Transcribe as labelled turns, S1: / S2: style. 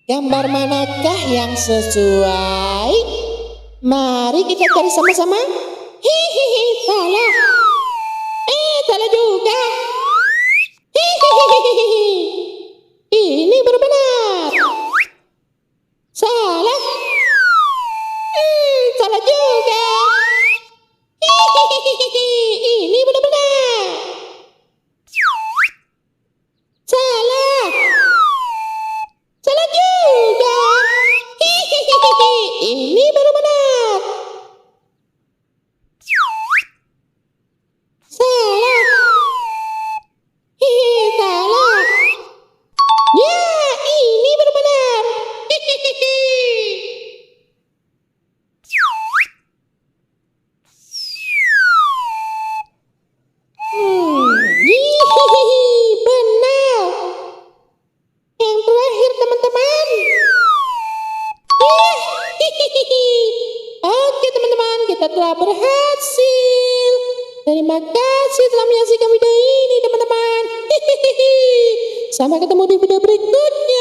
S1: Gambar manakah yang sesuai? Mari kita cari sama-sama. Hihihi, salah. Salah juga. Hihihi. Ini baru benar. Salah. Salah juga. Hihihi. Ini benar-benar. Salah. Salah juga. Hihihi. Ini baru benar. Salah. Hihihi, salah. Ya, ini baru benar. Hihihi. Hihihi, benar. Yang terakhir, teman-teman. Hihihi. Oke, teman-teman, kita telah berhasil. Terima kasih telah menyaksikan video ini, teman-teman. Hihihi. Sampai ketemu di video berikutnya.